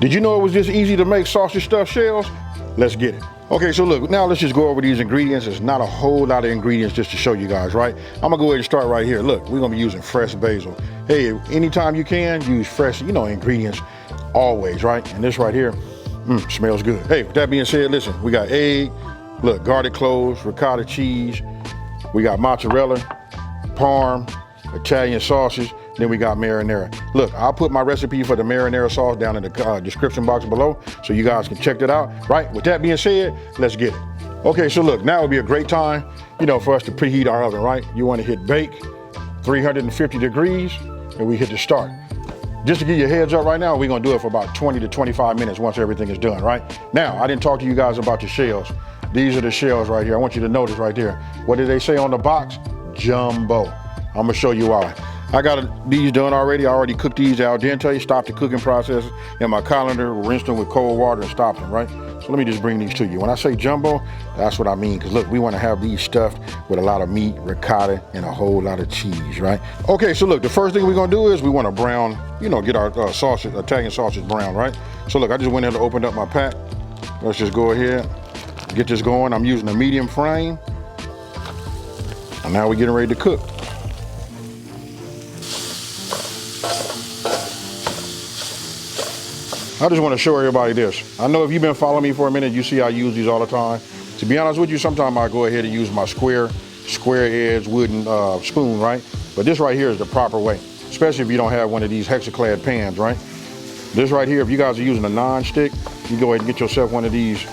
Did you know it was this easy to make sausage stuffed shells? Let's get it. Okay, so look, now let's just go over these ingredients. There's not a whole lot of ingredients just to show you guys, right? I'm gonna go ahead and start right here. Look, we're gonna be using fresh basil. Hey, anytime you can, use fresh, ingredients always, right? And this right here, smells good. Hey, with that being said, listen, we got egg, look, garlic cloves, ricotta cheese, we got mozzarella, parm, Italian sausage, then we got marinara. Look, I'll put my recipe for the marinara sauce down in the description box below so you guys can check that out, right? With that being said, let's get it. Okay, so look, now would be a great time, for us to preheat our oven, right? You want to hit bake, 350 degrees, and we hit the start. Just to give you a heads up right now, we're gonna do it for about 20 to 25 minutes once everything is done, right? Now, I didn't talk to you guys about the shells. These are the shells right here. I want you to notice right there. What did they say on the box? Jumbo. I'm gonna show you why. I got these done already. I already cooked these al dente, stopped the cooking process in my colander, rinsed them with cold water and stopped them, right? So let me just bring these to you. When I say jumbo, that's what I mean, because look, we want to have these stuffed with a lot of meat, ricotta, and a whole lot of cheese, right? Okay, so look, the first thing we're gonna do is we want to brown, get our sausage, Italian sausage brown, right? So look, I just went in and opened up my pack. Let's just go ahead, get this going. I'm using a medium flame. And now we're getting ready to cook. I just want to show everybody this. I know if you've been following me for a minute, you see I use these all the time. To be honest with you, sometimes I go ahead and use my square edge wooden spoon, right? But this right here is the proper way, especially if you don't have one of these hexaclad pans, right? This right here, if you guys are using a non-stick, you go ahead and get yourself one of these.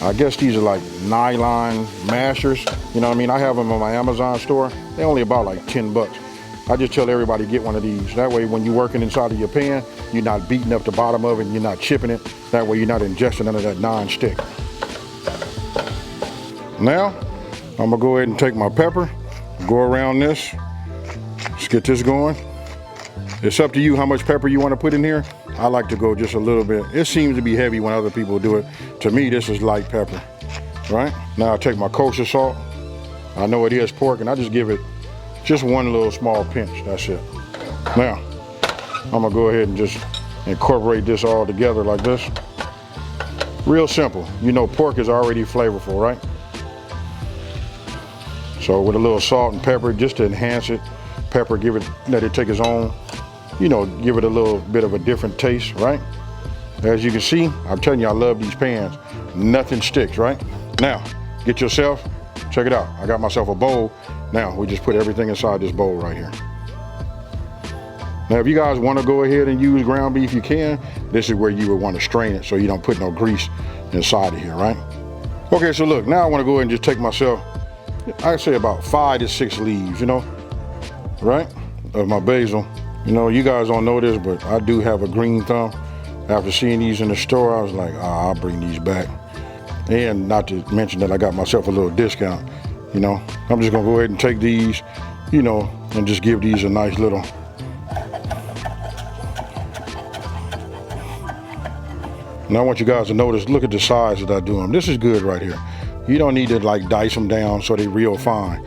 I guess these are like nylon mashers. You know what I mean? I have them on my Amazon store. They're only about like 10 bucks. I just tell everybody get one of these. That way when you're working inside of your pan, you're not beating up the bottom of it and you're not chipping it. That way you're not ingesting none of that non-stick. Now, I'm gonna go ahead and take my pepper, go around this. Let's get this going. It's up to you how much pepper you want to put in here. I like to go just a little bit. It seems to be heavy when other people do it. To me, this is light pepper, right? Now I take my kosher salt. I know it is pork and I just give it just one little small pinch, that's it. Now, I'm gonna go ahead and just incorporate this all together like this. Real simple. Pork is already flavorful, right? So with a little salt and pepper, just to enhance it, pepper, let it take its own, give it a little bit of a different taste, right? As you can see, I'm telling you, I love these pans. Nothing sticks, right? Now, get yourself, check it out. I got myself a bowl. Now, we just put everything inside this bowl right here. Now, if you guys want to go ahead and use ground beef, you can. This is where you would want to strain it so you don't put no grease inside of here, right? Okay, so look, now I want to go ahead and just take myself, I'd say about 5 to 6 leaves, right? Of my basil. You guys don't know this, but I do have a green thumb. After seeing these in the store, I was like, I'll bring these back. And not to mention that I got myself a little discount. I'm just gonna go ahead and take these, and just give these a nice little. Now I want you guys to notice, look at the size that I do them. This is good right here. You don't need to like dice them down so they're real fine.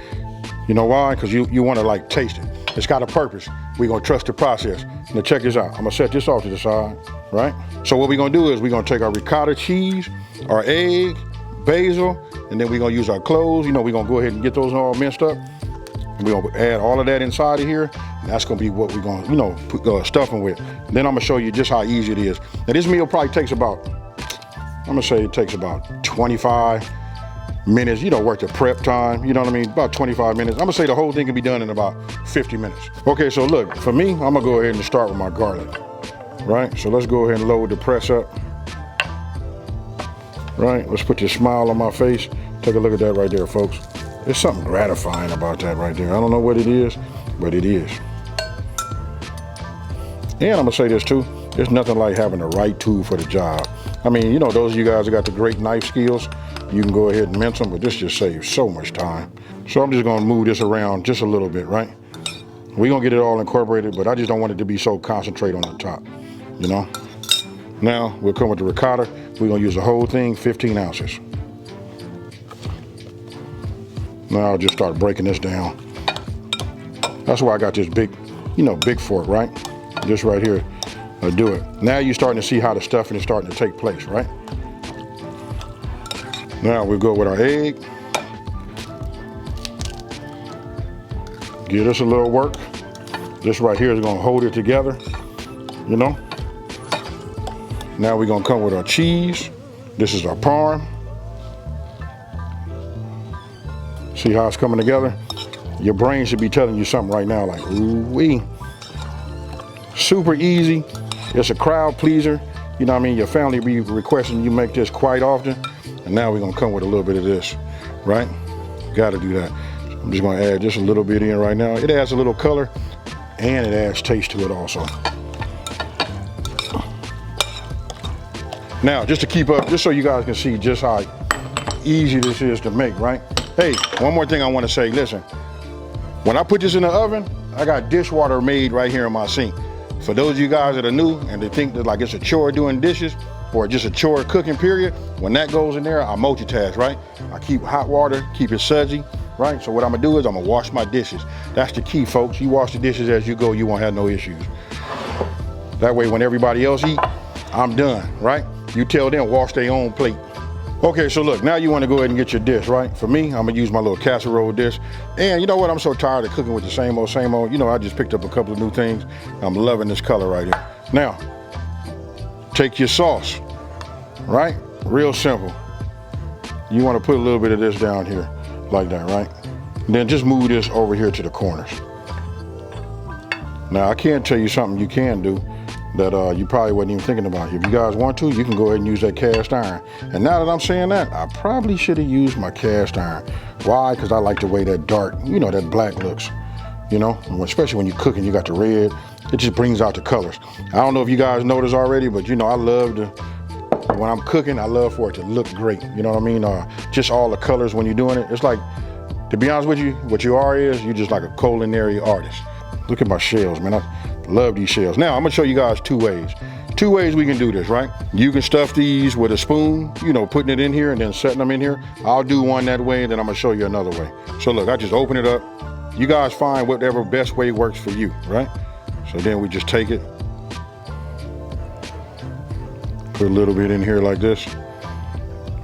You know why? Because you want to like taste it. It's got a purpose. We're gonna trust the process. Now check this out. I'm gonna set this off to the side, right? So what we're gonna do is we're gonna take our ricotta cheese, our egg, basil, and then we're gonna use our cloves. We're gonna go ahead and get those all minced up. And we're gonna add all of that inside of here. And that's gonna be what we're gonna, stuff them with. And then I'm gonna show you just how easy it is. Now this meal probably takes about, I'm gonna say it takes about 25 minutes, worth of prep time, you know what I mean? About 25 minutes. I'm gonna say the whole thing can be done in about 50 minutes. Okay, so look, for me, I'm gonna go ahead and start with my garlic, right? So let's go ahead and load the press up. Right, let's put this smile on my face. Take a look at that right there, folks. There's something gratifying about that right there. I don't know what it is, but it is. And I'm gonna say this too, there's nothing like having the right tool for the job. I mean, those of you guys that got the great knife skills, you can go ahead and mince them, but this just saves so much time. So I'm just gonna move this around just a little bit, right? We're gonna get it all incorporated, but I just don't want it to be so concentrated on the top, Now, we'll come with the ricotta. We're gonna use the whole thing, 15 ounces. Now I'll just start breaking this down. That's why I got this big, big fork, right? This right here. do it. Now you're starting to see how the stuffing is starting to take place, right? Now we'll go with our egg. Give this a little work. This right here is gonna hold it together, you know? Now we're gonna come with our cheese. This is our parm. See how it's coming together? Your brain should be telling you something right now, like, ooh-wee. Super easy. It's a crowd pleaser. You know what I mean? Your family be requesting you make this quite often. And now we're gonna come with a little bit of this, right? Gotta do that. I'm just gonna add just a little bit in right now. It adds a little color and it adds taste to it also. Now, just to keep up, just so you guys can see just how easy this is to make, right? Hey, one more thing I wanna say, listen. When I put this in the oven, I got dishwater made right here in my sink. For those of you guys that are new and they think that like it's a chore doing dishes or just a chore cooking period, when that goes in there, I multitask, right? I keep hot water, keep it sudsy, right? So what I'm gonna do is I'm gonna wash my dishes. That's the key, folks. You wash the dishes as you go, you won't have no issues. That way, when everybody else eat, I'm done, right? You tell them, wash their own plate. Okay, so look, now you wanna go ahead and get your dish, right? For me, I'm gonna use my little casserole dish. And you know what, I'm so tired of cooking with the same old. You know, I just picked up a couple of new things. I'm loving this color right here. Now, take your sauce, right? Real simple. You wanna put a little bit of this down here, like that, right? And then just move this over here to the corners. Now, I can tell you something you can do that you probably wasn't even thinking about. If you guys want to, you can go ahead and use that cast iron. And now that I'm saying that, I probably should have used my cast iron. Why? Because I like the way that dark, you know, that black looks, you know, especially when you're cooking, you got the red, it just brings out the colors. I don't know if you guys noticed already, but you know, I love when I'm cooking, I love for it to look great. You know what I mean? Just all the colors when you're doing it. It's like, to be honest with you, what you are is, you're just like a culinary artist. Look at my shells, man. I love these shells. Now, I'm gonna show you guys two ways. Two ways we can do this, right? You can stuff these with a spoon, you know, putting it in here and then setting them in here. I'll do one that way, and then I'm gonna show you another way. So look, I just open it up. You guys find whatever best way works for you, right? So then we just take it, put a little bit in here like this.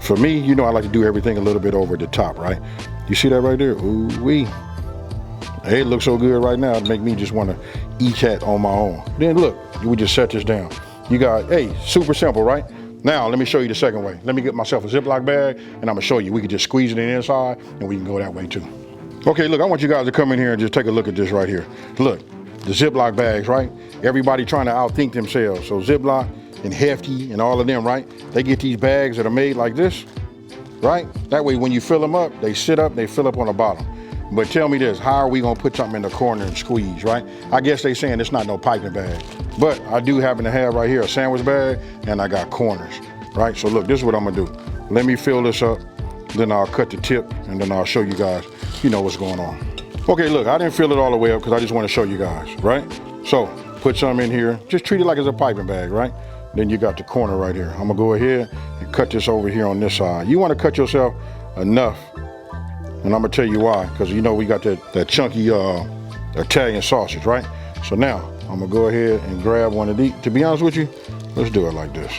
For me, you know, I like to do everything a little bit over the top, right? You see that right there? Ooh-wee. Hey, it looks so good right now, it make me just want to eat that on my own. Then look, we just set this down. You got, hey, super simple, right? Now, let me show you the second way. Let me get myself a Ziploc bag, and I'm gonna show you. We can just squeeze it in the inside, and we can go that way too. Okay, look, I want you guys to come in here and just take a look at this right here. Look, the Ziploc bags, right? Everybody trying to outthink themselves. So Ziploc and Hefty and all of them, right? They get these bags that are made like this, right? That way, when you fill them up, they sit up, they fill up on the bottom. But tell me this, how are we gonna put something in the corner and squeeze, right? I guess they saying it's not no piping bag, but I do happen to have right here a sandwich bag, and I got corners, right? So look, this is what I'm gonna do. Let me fill this up, then I'll cut the tip, and then I'll show you guys, you know what's going on. Okay, look, I didn't fill it all the way up because I just wanna show you guys, right? So, put some in here, just treat it like it's a piping bag, right? Then you got the corner right here. I'm gonna go ahead and cut this over here on this side. You wanna cut yourself enough. And I'm gonna tell you why, because you know we got that chunky Italian sausage, right? So now, I'm gonna go ahead and grab one of these. To be honest with you, let's do it like this.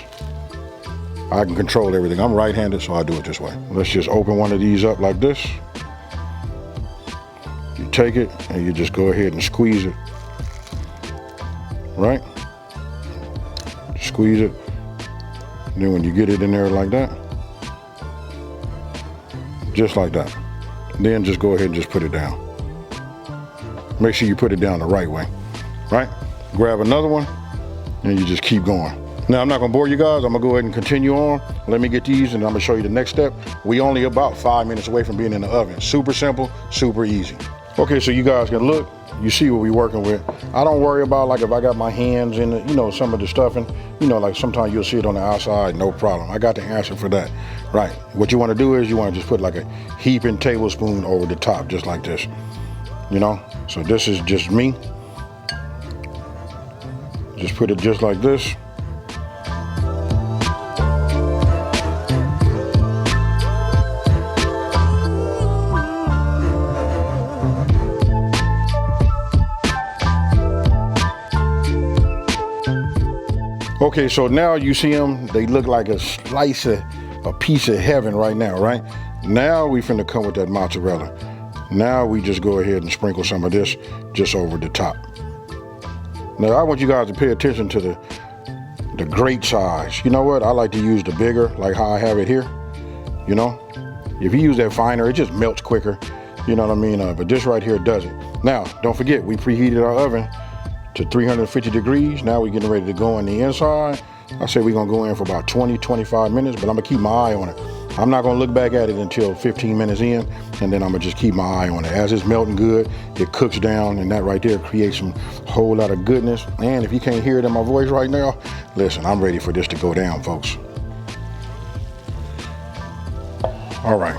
I can control everything. I'm right-handed, so I do it this way. Let's just open one of these up like this. You take it, and you just go ahead and squeeze it, right? Squeeze it. And then when you get it in there like that, just like that. Then just go ahead and just put it down. Make sure you put it down the right way, right? Grab another one, and you just keep going. Now, I'm not gonna bore you guys. I'm gonna go ahead and continue on. Let me get these, and I'm gonna show you the next step. We only about 5 minutes away from being in the oven. Super simple, super easy. Okay, so you guys can look, you see what we're working with. I don't worry about like if I got my hands in it, you know, some of the stuffing, you know, like sometimes you'll see it on the outside, no problem. I got the answer for that, right? What you wanna do is you wanna just put like a heaping tablespoon over the top, just like this, you know? So this is just me. Just put it just like this. Okay, so now you see them, they look like a slice of, a piece of heaven right now, right? Now we finna come with that mozzarella. Now we just go ahead and sprinkle some of this just over the top. Now I want you guys to pay attention to the grate size. You know what? I like to use the bigger, like how I have it here. You know, if you use that finer, it just melts quicker. You know what I mean? But this right here does it. Now, don't forget, we preheated our oven to 350 degrees. Now we're getting ready to go on the inside. I say we're gonna go in for about 20, 25 minutes, but I'm gonna keep my eye on it. I'm not gonna look back at it until 15 minutes in, and then I'm gonna just keep my eye on it. As it's melting good, it cooks down, and that right there creates some whole lot of goodness. And if you can't hear it in my voice right now, listen, I'm ready for this to go down, folks. All right,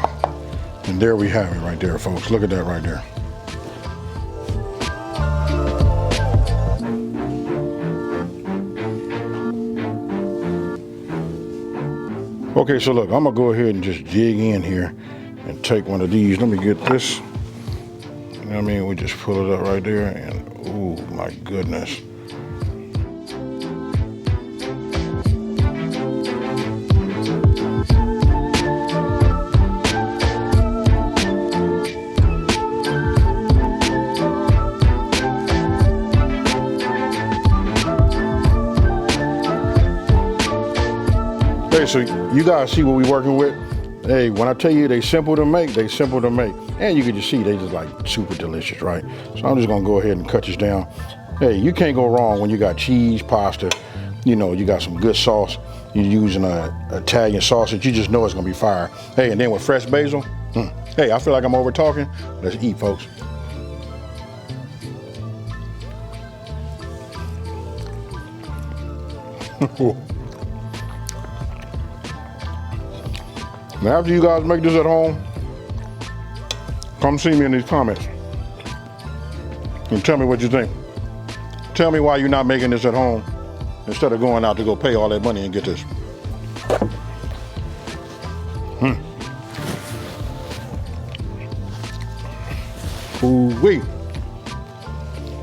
and there we have it right there, folks. Look at that right there. Okay, so look, I'm gonna go ahead and just dig in here and take one of these. Let me get this. You know what I mean? We just pull it up right there, and oh my goodness. Hey, so you guys see what we working with? Hey, when I tell you they simple to make, they simple to make. And you can just see they just like super delicious, right? So I'm just gonna go ahead and cut this down. Hey, you can't go wrong when you got cheese, pasta, you know, you got some good sauce. You're using a Italian sausage, you just know it's gonna be fire. Hey, and then with fresh basil, hey, I feel like I'm over talking. Let's eat, folks. Now, after you guys make this at home, come see me in these comments and tell me what you think. Tell me why you're not making this at home instead of going out to go pay all that money and get this. Ooh-wee.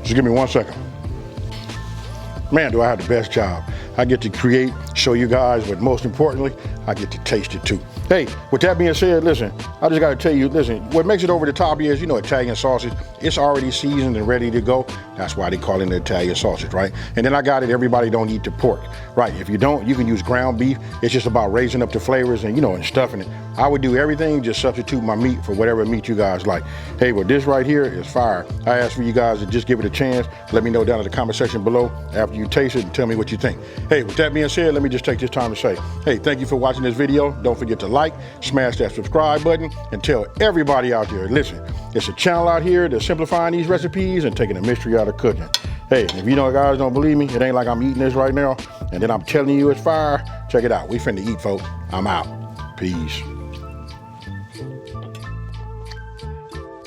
Just give me 1 second. Man, do I have the best job. I get to create, show you guys, but most importantly, I get to taste it too. Hey, with that being said, listen, I just gotta tell you, listen, what makes it over the top is, you know, Italian sausage, it's already seasoned and ready to go. That's why they call it Italian sausage, right? And then I got it, everybody don't eat the pork, right? If you don't, you can use ground beef. It's just about raising up the flavors and, you know, and stuffing it. I would do everything, just substitute my meat for whatever meat you guys like. Hey, but this right here is fire. I ask for you guys to just give it a chance. Let me know down in the comment section below after you taste it and tell me what you think. Hey, with that being said, let me just take this time to say, hey, thank you for watching this video. Don't forget to like, smash that subscribe button, and tell everybody out there, listen, it's a channel out here that's simplifying these recipes and taking the mystery out of cooking. Hey, if you know guys don't believe me, it ain't like I'm eating this right now, and then I'm telling you it's fire. Check it out. We finna eat, folks. I'm out. Peace.